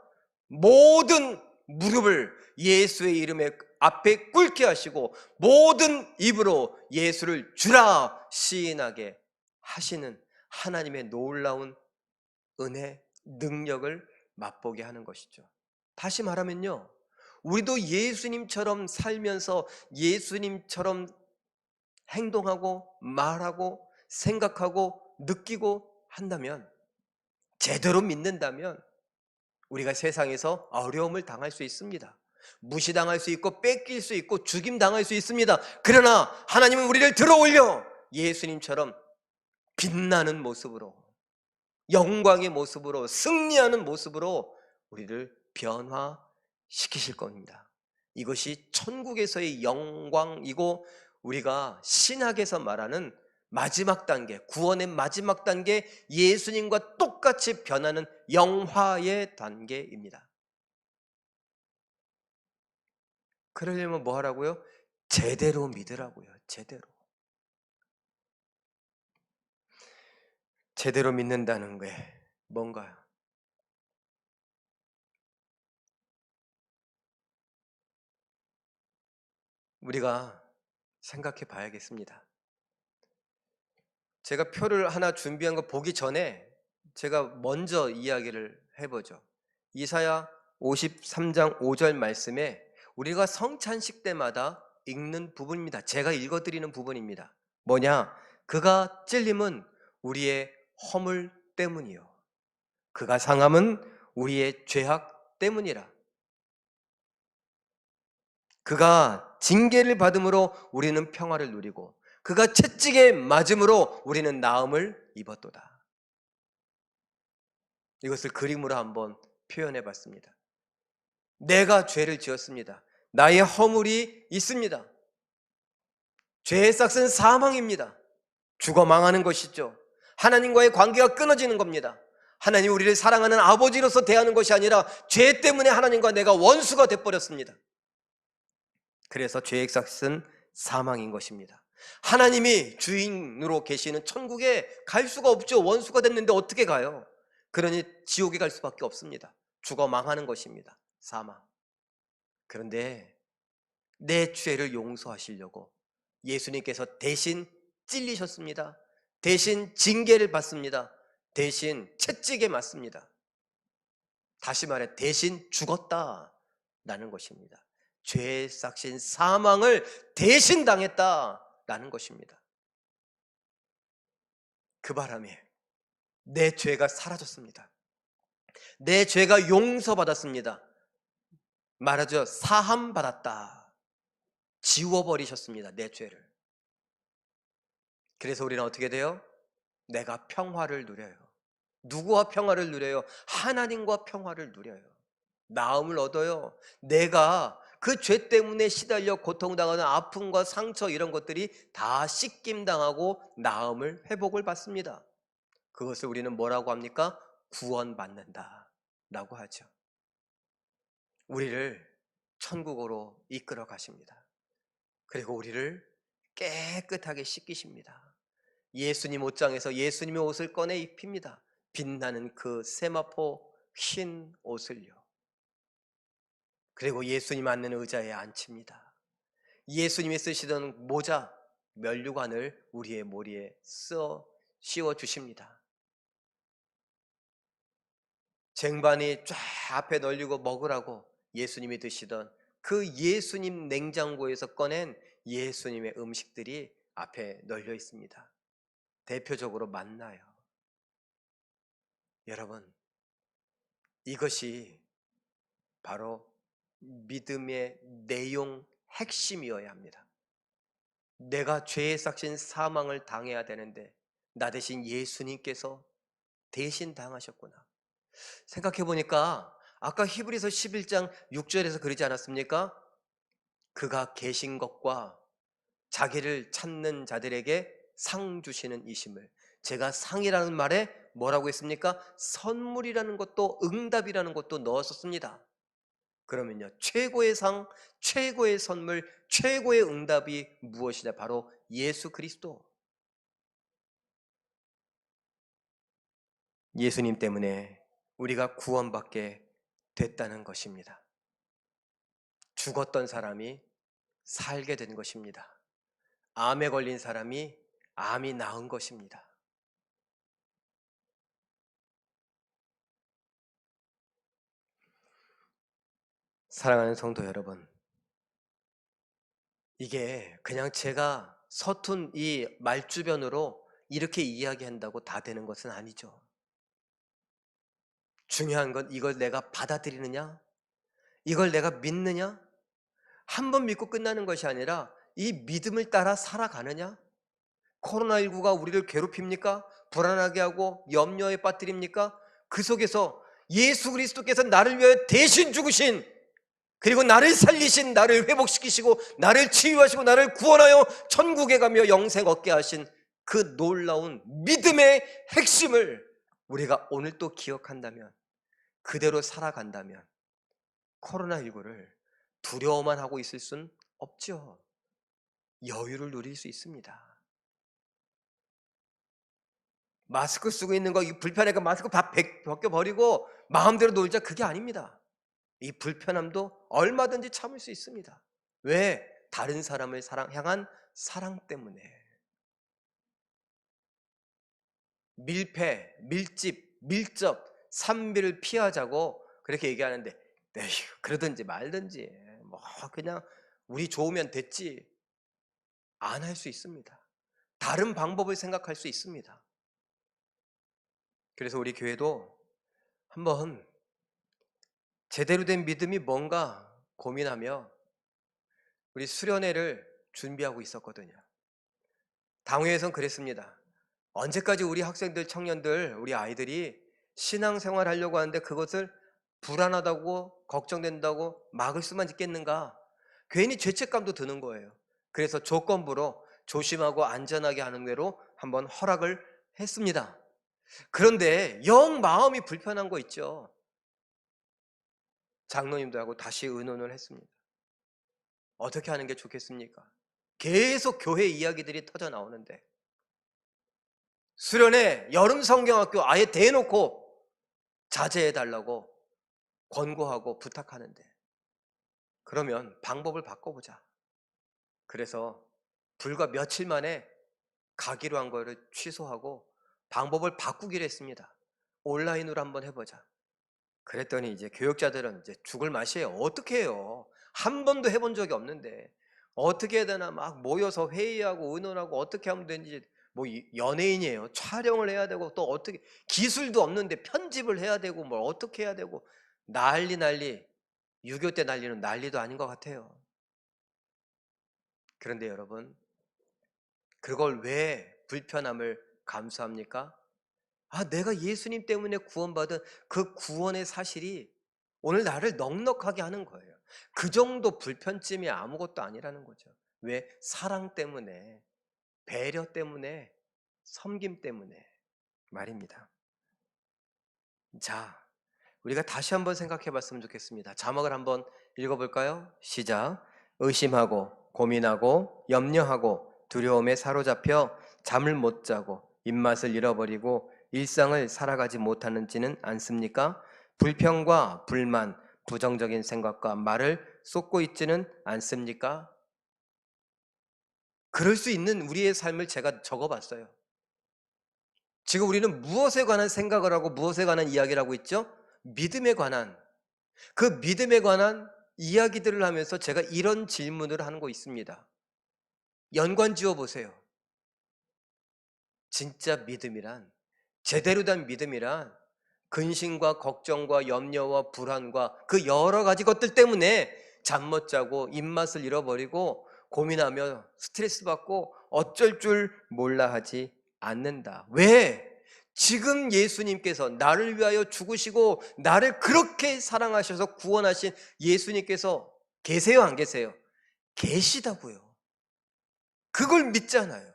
모든 무릎을 예수의 이름에 앞에 꿇게 하시고 모든 입으로 예수를 주라 시인하게 하시는 하나님의 놀라운 은혜, 능력을 맛보게 하는 것이죠. 다시 말하면요, 우리도 예수님처럼 살면서 예수님처럼 행동하고 말하고 생각하고 느끼고 한다면, 제대로 믿는다면 우리가 세상에서 어려움을 당할 수 있습니다. 무시당할 수 있고 뺏길 수 있고 죽임당할 수 있습니다. 그러나 하나님은 우리를 들어올려 예수님처럼 빛나는 모습으로, 영광의 모습으로, 승리하는 모습으로 우리를 변화시키실 겁니다. 이것이 천국에서의 영광이고 우리가 신학에서 말하는 마지막 단계, 구원의 마지막 단계, 예수님과 똑같이 변하는 영화의 단계입니다. 그러려면 뭐 하라고요? 제대로 믿으라고요. 제대로 믿는다는 게 뭔가요? 우리가 생각해 봐야겠습니다. 제가 표를 하나 준비한 거 보기 전에 제가 먼저 이야기를 해보죠. 이사야 53장 5절 말씀에 우리가 성찬식 때마다 읽는 부분입니다. 제가 읽어드리는 부분입니다. 뭐냐? 그가 찔림은 우리의 허물 때문이요, 그가 상함은 우리의 죄악 때문이라. 그가 징계를 받음으로 우리는 평화를 누리고 그가 채찍에 맞음으로 우리는 나음을 입었도다. 이것을 그림으로 한번 표현해 봤습니다. 내가 죄를 지었습니다. 나의 허물이 있습니다. 죄의 싹은 사망입니다. 죽어 망하는 것이죠. 하나님과의 관계가 끊어지는 겁니다. 하나님 우리를 사랑하는 아버지로서 대하는 것이 아니라 죄 때문에 하나님과 내가 원수가 돼버렸습니다. 그래서 죄의 싹은 사망인 것입니다. 하나님이 주인으로 계시는 천국에 갈 수가 없죠. 원수가 됐는데 어떻게 가요? 그러니 지옥에 갈 수밖에 없습니다. 죽어 망하는 것입니다. 사망. 그런데 내 죄를 용서하시려고 예수님께서 대신 찔리셨습니다. 대신 징계를 받습니다. 대신 채찍에 맞습니다. 다시 말해 대신 죽었다라는 것입니다. 죄의 싹신 사망을 대신 당했다라는 것입니다. 그 바람에 내 죄가 사라졌습니다. 내 죄가 용서받았습니다. 말하죠. 사함받았다. 지워버리셨습니다. 내 죄를. 그래서 우리는 어떻게 돼요? 내가 평화를 누려요. 누구와 평화를 누려요? 하나님과 평화를 누려요. 나음을 얻어요. 내가 그 죄 때문에 시달려 고통당하는 아픔과 상처 이런 것들이 다 씻김당하고 나음을 회복을 받습니다. 그것을 우리는 뭐라고 합니까? 구원받는다 라고 하죠. 우리를 천국으로 이끌어 가십니다. 그리고 우리를 깨끗하게 씻기십니다. 예수님 옷장에서 예수님의 옷을 꺼내 입힙니다. 빛나는 그 세마포 흰 옷을요. 그리고 예수님 앉는 의자에 앉힙니다. 예수님이 쓰시던 모자, 면류관을 우리의 머리에 씌워 주십니다. 쟁반이 쫙 앞에 널리고 먹으라고 예수님이 드시던 그 예수님 냉장고에서 꺼낸 예수님의 음식들이 앞에 널려 있습니다. 대표적으로 만나요. 여러분, 이것이 바로 믿음의 내용 핵심이어야 합니다. 내가 죄에 싹신 사망을 당해야 되는데 나 대신 예수님께서 대신 당하셨구나. 생각해 보니까 아까 히브리서 11장 6절에서 그러지 않았습니까? 그가 계신 것과 자기를 찾는 자들에게 상 주시는 이심을. 제가 상이라는 말에 뭐라고 했습니까? 선물이라는 것도 응답이라는 것도 넣었었습니다. 그러면요, 최고의 상, 최고의 선물, 최고의 응답이 무엇이냐? 바로 예수 그리스도. 예수님 때문에 우리가 구원받게 됐다는 것입니다. 죽었던 사람이 살게 된 것입니다. 암에 걸린 사람이 암이 나은 것입니다. 사랑하는 성도 여러분, 이게 그냥 제가 서툰 이 말주변으로 이렇게 이야기한다고 다 되는 것은 아니죠. 중요한 건 이걸 내가 받아들이느냐, 이걸 내가 믿느냐, 한 번 믿고 끝나는 것이 아니라 이 믿음을 따라 살아가느냐. 코로나19가 우리를 괴롭힙니까? 불안하게 하고 염려에 빠뜨립니까? 그 속에서 예수 그리스도께서 나를 위하여 대신 죽으신, 그리고 나를 살리신, 나를 회복시키시고 나를 치유하시고 나를 구원하여 천국에 가며 영생 얻게 하신 그 놀라운 믿음의 핵심을 우리가 오늘 또 기억한다면, 그대로 살아간다면 코로나19를 두려워만 하고 있을 순 없죠. 여유를 누릴 수 있습니다. 마스크 쓰고 있는 거 불편하니까 마스크 다 벗겨버리고 마음대로 놀자, 그게 아닙니다. 이 불편함도 얼마든지 참을 수 있습니다. 왜? 다른 사람을 향한 사랑 때문에. 밀폐, 밀집, 밀접, 산비를 피하자고 그렇게 얘기하는데, 에휴, 그러든지 말든지 뭐 그냥 우리 좋으면 됐지, 안 할 수 있습니다. 다른 방법을 생각할 수 있습니다. 그래서 우리 교회도 한번 제대로 된 믿음이 뭔가 고민하며 우리 수련회를 준비하고 있었거든요. 당회에선 그랬습니다. 언제까지 우리 학생들, 청년들, 우리 아이들이 신앙생활 하려고 하는데 그것을 불안하다고 걱정된다고 막을 수만 있겠는가? 괜히 죄책감도 드는 거예요. 그래서 조건부로 조심하고 안전하게 하는 대로 한번 허락을 했습니다. 그런데 영 마음이 불편한 거 있죠. 장로님들하고 다시 의논을 했습니다. 어떻게 하는 게 좋겠습니까? 계속 교회 이야기들이 터져 나오는데, 수련회 여름 성경학교 아예 대놓고 자제해달라고 권고하고 부탁하는데, 그러면 방법을 바꿔보자. 그래서 불과 며칠 만에 가기로 한 거를 취소하고 방법을 바꾸기로 했습니다. 온라인으로 한번 해보자. 그랬더니 이제 교육자들은 이제 죽을 맛이에요. 어떻게 해요? 한 번도 해본 적이 없는데 어떻게 해야 되나 막 모여서 회의하고 의논하고 어떻게 하면 되는지. 뭐 연예인이에요. 촬영을 해야 되고 또 어떻게, 기술도 없는데 편집을 해야 되고 뭘 어떻게 해야 되고, 난리. 6.25 때 난리는 난리도 아닌 것 같아요. 그런데 여러분, 그걸 왜 불편함을 감수합니까? 내가 예수님 때문에 구원받은 그 구원의 사실이 오늘 나를 넉넉하게 하는 거예요. 그 정도 불편쯤이 아무것도 아니라는 거죠. 왜? 사랑 때문에, 배려 때문에, 섬김 때문에 말입니다. 자, 우리가 다시 한번 생각해 봤으면 좋겠습니다. 자막을 한번 읽어볼까요? 시작. 의심하고 고민하고 염려하고 두려움에 사로잡혀 잠을 못 자고 입맛을 잃어버리고 일상을 살아가지 못하는지는 않습니까? 불평과 불만, 부정적인 생각과 말을 쏟고 있지는 않습니까? 그럴 수 있는 우리의 삶을 제가 적어봤어요. 지금 우리는 무엇에 관한 생각을 하고 무엇에 관한 이야기를 하고 있죠? 믿음에 관한, 그 믿음에 관한 이야기들을 하면서 제가 이런 질문을 하는 거 있습니다. 연관 지어 보세요. 진짜 믿음이란, 제대로 된 믿음이란 근심과 걱정과 염려와 불안과 그 여러 가지 것들 때문에 잠 못 자고 입맛을 잃어버리고 고민하며 스트레스 받고 어쩔 줄 몰라 하지 않는다. 왜? 지금 예수님께서 나를 위하여 죽으시고 나를 그렇게 사랑하셔서 구원하신 예수님께서 계세요, 안 계세요? 계시다고요. 그걸 믿잖아요.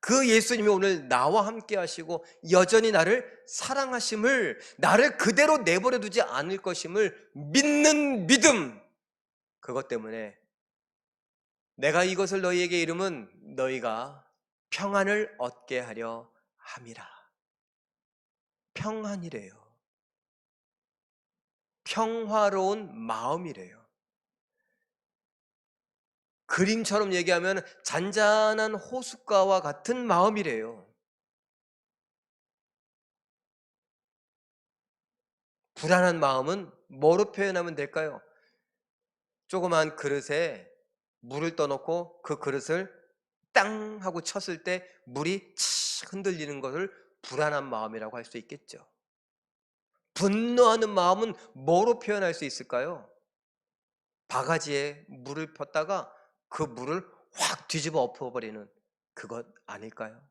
그 예수님이 오늘 나와 함께 하시고 여전히 나를 사랑하심을, 나를 그대로 내버려 두지 않을 것임을 믿는 믿음, 그것 때문에 내가 이것을 너희에게 이름은 너희가 평안을 얻게 하려 함이라. 평안이래요. 평화로운 마음이래요. 그림처럼 얘기하면 잔잔한 호숫가와 같은 마음이래요. 불안한 마음은 뭐로 표현하면 될까요? 조그만 그릇에 물을 떠놓고 그 그릇을 땅 하고 쳤을 때 물이 칙 흔들리는 것을 불안한 마음이라고 할 수 있겠죠. 분노하는 마음은 뭐로 표현할 수 있을까요? 바가지에 물을 폈다가 그 물을 확 뒤집어 엎어버리는 그것 아닐까요?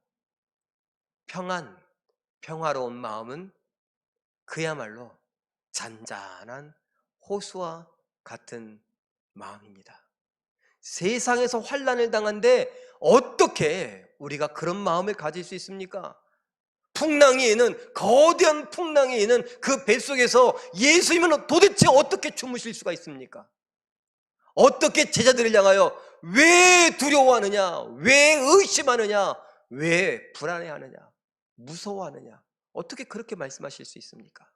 평화로운 마음은 그야말로 잔잔한 호수와 같은 마음입니다. 세상에서 환난을 당한데 어떻게 우리가 그런 마음을 가질 수 있습니까? 거대한 풍랑이 있는 그 뱃속에서 예수님은 도대체 어떻게 주무실 수가 있습니까? 어떻게 제자들을 향하여 왜 두려워하느냐? 왜 의심하느냐? 왜 불안해하느냐? 무서워하느냐? 어떻게 그렇게 말씀하실 수 있습니까?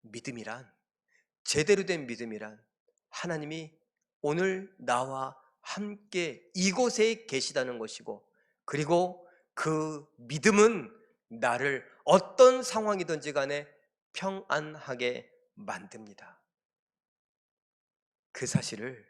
믿음이란, 제대로 된 믿음이란 하나님이 오늘 나와 함께 이곳에 계시다는 것이고, 그리고 그 믿음은 나를 어떤 상황이든지 간에 평안하게 만듭니다. 그 사실을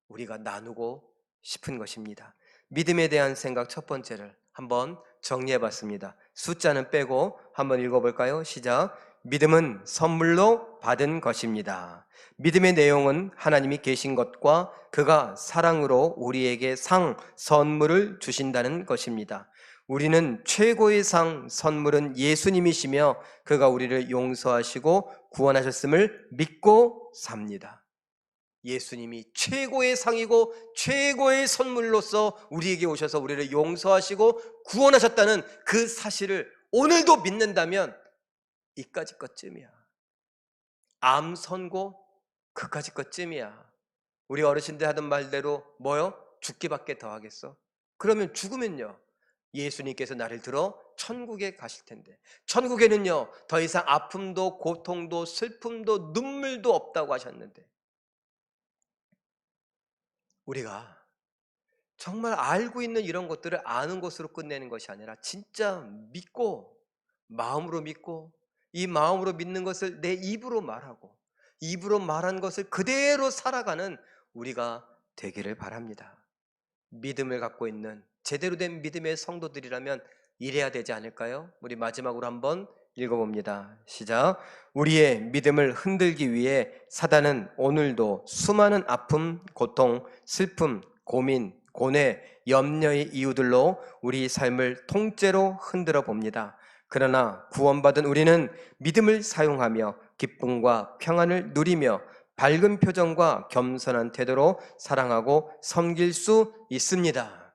우리가 나누고 싶은 것입니다. 믿음에 대한 생각 첫 번째를 한번 정리해 봤습니다. 숫자는 빼고 한번 읽어볼까요? 시작. 믿음은 선물로 받은 것입니다. 믿음의 내용은 하나님이 계신 것과 그가 사랑으로 우리에게 선물을 주신다는 것입니다. 우리는 최고의 선물은 예수님이시며 그가 우리를 용서하시고 구원하셨음을 믿고 삽니다. 예수님이 최고의 상이고 최고의 선물로서 우리에게 오셔서 우리를 용서하시고 구원하셨다는 그 사실을 오늘도 믿는다면 이까짓 것쯤이야. 암 선고 그까짓 것쯤이야. 우리 어르신들 하던 말대로 뭐요? 죽기밖에 더 하겠어? 그러면 죽으면요, 예수님께서 나를 들어 천국에 가실 텐데, 천국에는요 더 이상 아픔도 고통도 슬픔도 눈물도 없다고 하셨는데, 우리가 정말 알고 있는 이런 것들을 아는 것으로 끝내는 것이 아니라 진짜 믿고, 마음으로 믿고, 이 마음으로 믿는 것을 내 입으로 말하고, 입으로 말한 것을 그대로 살아가는 우리가 되기를 바랍니다. 믿음을 갖고 있는 제대로 된 믿음의 성도들이라면 이래야 되지 않을까요? 우리 마지막으로 한번 읽어봅니다. 시작. 우리의 믿음을 흔들기 위해 사단은 오늘도 수많은 아픔, 고통, 슬픔, 고민, 고뇌, 염려의 이유들로 우리 삶을 통째로 흔들어 봅니다. 그러나 구원받은 우리는 믿음을 사용하며 기쁨과 평안을 누리며 밝은 표정과 겸손한 태도로 사랑하고 섬길 수 있습니다.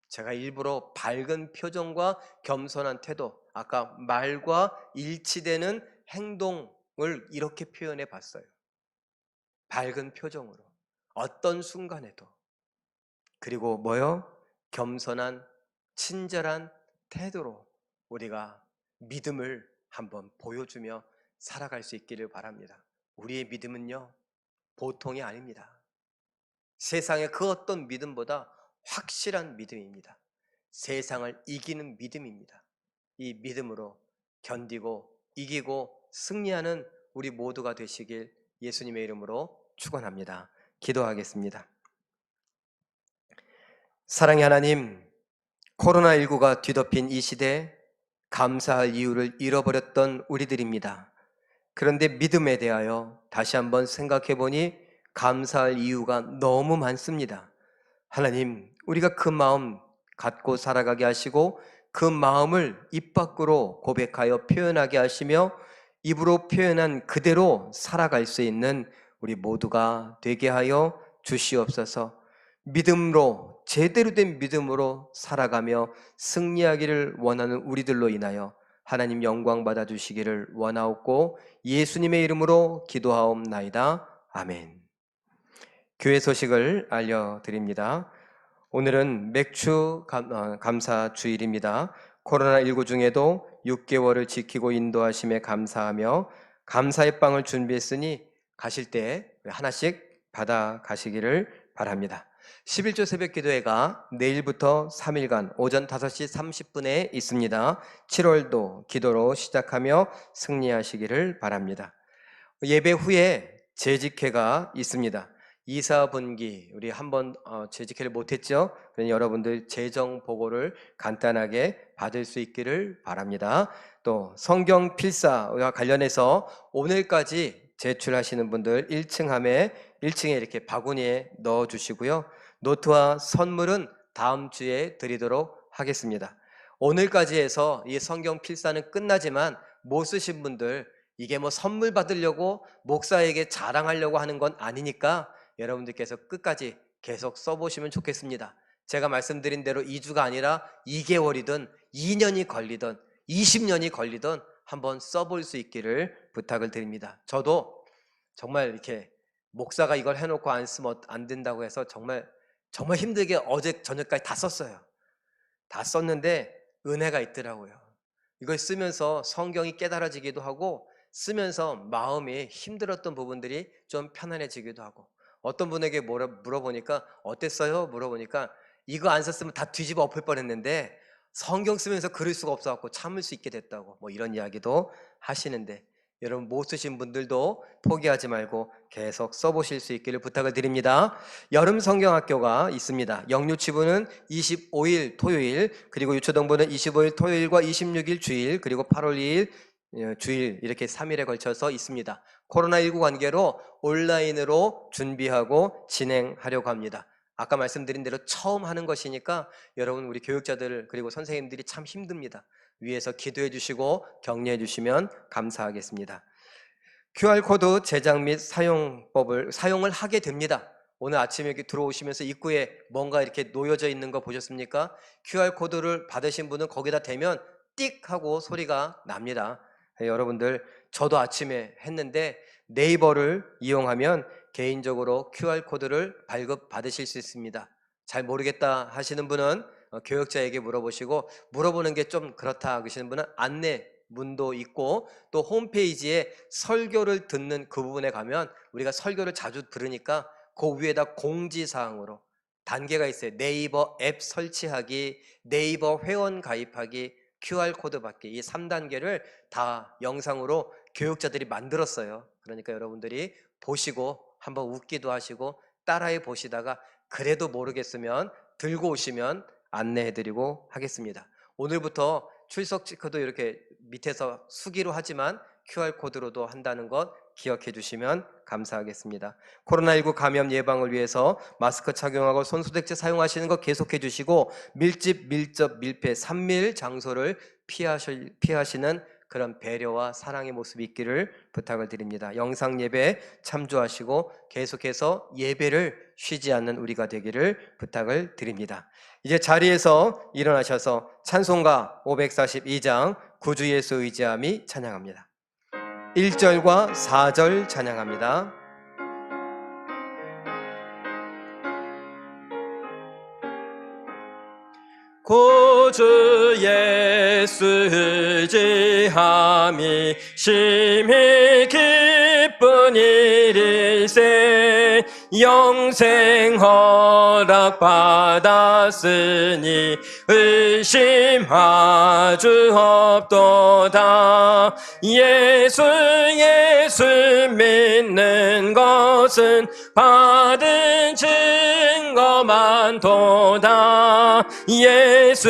제가 일부러 밝은 표정과 겸손한 태도, 아까 말과 일치되는 행동을 이렇게 표현해 봤어요. 밝은 표정으로, 어떤 순간에도. 그리고 뭐요? 겸손한 친절한 태도로 우리가 믿음을 한번 보여주며 살아갈 수 있기를 바랍니다. 우리의 믿음은요, 보통이 아닙니다. 세상의 그 어떤 믿음보다 확실한 믿음입니다. 세상을 이기는 믿음입니다. 이 믿음으로 견디고 이기고 승리하는 우리 모두가 되시길 예수님의 이름으로 축원합니다. 기도하겠습니다. 사랑의 하나님, 코로나19가 뒤덮인 이 시대에 감사할 이유를 잃어버렸던 우리들입니다. 그런데 믿음에 대하여 다시 한번 생각해 보니 감사할 이유가 너무 많습니다. 하나님, 우리가 그 마음 갖고 살아가게 하시고 그 마음을 입 밖으로 고백하여 표현하게 하시며 입으로 표현한 그대로 살아갈 수 있는 우리 모두가 되게 하여 주시옵소서. 믿음으로, 제대로 된 믿음으로 살아가며 승리하기를 원하는 우리들로 인하여 하나님 영광 받아 주시기를 원하옵고 예수님의 이름으로 기도하옵나이다. 아멘. 교회 소식을 알려드립니다. 오늘은 맥주 감사 주일입니다. 코로나19 중에도 6개월을 지키고 인도하심에 감사하며 감사의 빵을 준비했으니 가실 때 하나씩 받아 가시기를 바랍니다. 11조 새벽 기도회가 내일부터 3일간 오전 5시 30분에 있습니다. 7월도 기도로 시작하며 승리하시기를 바랍니다. 예배 후에 재직회가 있습니다. 이사분기 우리 한번 재직회를 못했죠? 그러니 여러분들 재정 보고를 간단하게 받을 수 있기를 바랍니다. 또 성경 필사와 관련해서 오늘까지 제출하시는 분들 1층에 이렇게 바구니에 넣어 주시고요. 노트와 선물은 다음 주에 드리도록 하겠습니다. 오늘까지 해서 이 성경 필사는 끝나지만 못 쓰신 분들 이게 뭐 선물 받으려고 목사에게 자랑하려고 하는 건 아니니까 여러분들께서 끝까지 계속 써보시면 좋겠습니다. 제가 말씀드린 대로 2주가 아니라 2개월이든 2년이 걸리든 20년이 걸리든 한번 써볼 수 있기를 부탁을 드립니다. 저도 정말 이렇게 목사가 이걸 해놓고 안 쓰면 안 된다고 해서 정말 힘들게 어제 저녁까지 다 썼어요. 다 썼는데 은혜가 있더라고요. 이걸 쓰면서 성경이 깨달아지기도 하고 쓰면서 마음이 힘들었던 부분들이 좀 편안해지기도 하고 어떤 분에게 물어보니까 어땠어요? 물어보니까 이거 안 썼으면 다 뒤집어 엎을 뻔했는데 성경 쓰면서 그럴 수가 없어갖고 참을 수 있게 됐다고 뭐 이런 이야기도 하시는데 여러분 못 쓰신 분들도 포기하지 말고 계속 써보실 수 있기를 부탁을 드립니다. 여름 성경학교가 있습니다. 영유치부는 25일 토요일 그리고 유초동부는 25일 토요일과 26일 주일 그리고 8월 2일 주일 이렇게 3일에 걸쳐서 있습니다. 코로나19 관계로 온라인으로 준비하고 진행하려고 합니다. 아까 말씀드린 대로 처음 하는 것이니까 여러분 우리 교육자들 그리고 선생님들이 참 힘듭니다. 위에서 기도해 주시고 격려해 주시면 감사하겠습니다. QR코드 제작 및 사용을 하게 됩니다. 오늘 아침에 이렇게 들어오시면서 입구에 뭔가 이렇게 놓여져 있는 거 보셨습니까? QR코드를 받으신 분은 거기다 대면 띡 하고 소리가 납니다. 여러분들 저도 아침에 했는데 네이버를 이용하면 개인적으로 QR코드를 발급 받으실 수 있습니다. 잘 모르겠다 하시는 분은 교육자에게 물어보시고 물어보는 게 좀 그렇다 하시는 분은 안내 문도 있고 또 홈페이지에 설교를 듣는 그 부분에 가면 우리가 설교를 자주 들으니까 그 위에다 공지사항으로 단계가 있어요. 네이버 앱 설치하기, 네이버 회원 가입하기, QR코드 받기 이 3단계를 다 영상으로 교육자들이 만들었어요. 그러니까 여러분들이 보시고 한번 웃기도 하시고 따라해 보시다가 그래도 모르겠으면 들고 오시면 안내해드리고 하겠습니다. 오늘부터 출석 체크도 이렇게 밑에서 수기로 하지만 QR코드로도 한다는 것 기억해 주시면 감사하겠습니다. 코로나19 감염 예방을 위해서 마스크 착용하고 손소독제 사용하시는 것 계속해 주시고 밀집, 밀접, 밀폐, 3밀 장소를 피하시는 그런 배려와 사랑의 모습이 있기를 부탁을 드립니다. 영상 예배 참조하시고 계속해서 예배를 쉬지 않는 우리가 되기를 부탁을 드립니다. 이제 자리에서 일어나셔서 찬송가 542장 구주 예수 의지함이 찬양합니다. 1절과 4절 찬양합니다. 구주 예수 의지함이 심히 기쁜 일일세 영생 허락 받았으니 의심하주 없도다. 예수 믿는 것은 받은 증거만 도다. 예수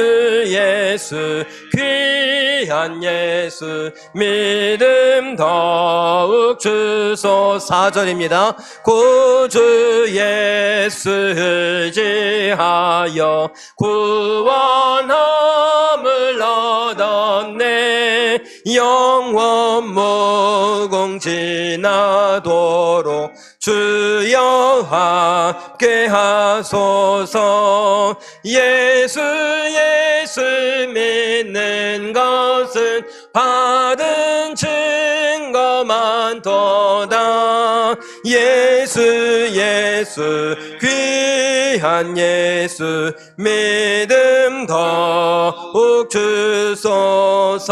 귀한 귀한 예수 믿음 더욱 주소. 4절입니다. 구주 예수 의지하여 구원함을 얻었네. 영원 무궁지나도록 주여 함께 하소서. 예수 믿는 것은 받은 증거만 도다. 예수 귀한 예수 믿음 더욱 주소서.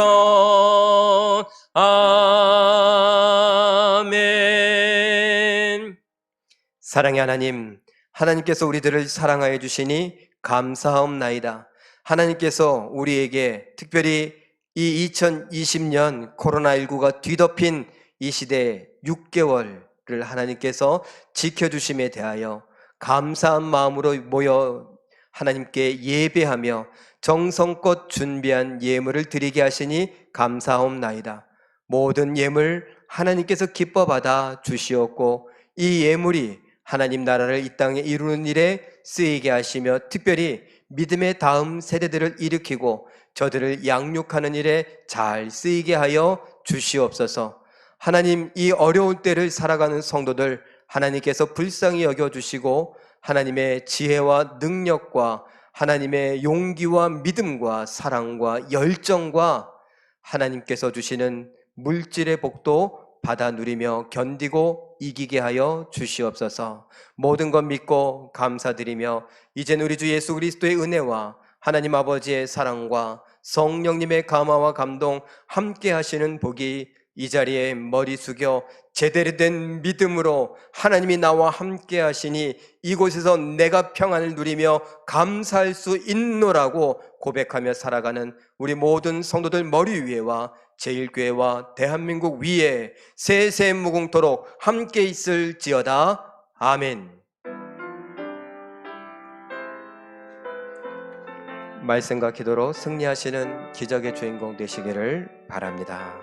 아멘. 사랑의 하나님, 하나님께서 우리들을 사랑하여 주시니 감사하옵나이다. 하나님께서 우리에게 특별히 이 2020년 코로나19가 뒤덮인 이 시대에 6개월을 하나님께서 지켜주심에 대하여 감사한 마음으로 모여 하나님께 예배하며 정성껏 준비한 예물을 드리게 하시니 감사하옵나이다. 모든 예물 하나님께서 기뻐 받아 주시옵고 이 예물이 하나님 나라를 이 땅에 이루는 일에 쓰이게 하시며 특별히 믿음의 다음 세대들을 일으키고 저들을 양육하는 일에 잘 쓰이게 하여 주시옵소서. 하나님, 이 어려운 때를 살아가는 성도들 하나님께서 불쌍히 여겨주시고 하나님의 지혜와 능력과 하나님의 용기와 믿음과 사랑과 열정과 하나님께서 주시는 물질의 복도 받아 누리며 견디고 이기게 하여 주시옵소서. 모든 것 믿고 감사드리며 이젠 우리 주 예수 그리스도의 은혜와 하나님 아버지의 사랑과 성령님의 감화와 감동 함께 하시는 복이 이 자리에 머리 숙여 제대로 된 믿음으로 하나님이 나와 함께 하시니 이곳에서 내가 평안을 누리며 감사할 수 있노라고 고백하며 살아가는 우리 모든 성도들 머리 위에와 제1교회와 대한민국 위에 세세 무궁토록 함께 있을지어다. 아멘. 말씀과 기도로 승리하시는 기적의 주인공 되시기를 바랍니다.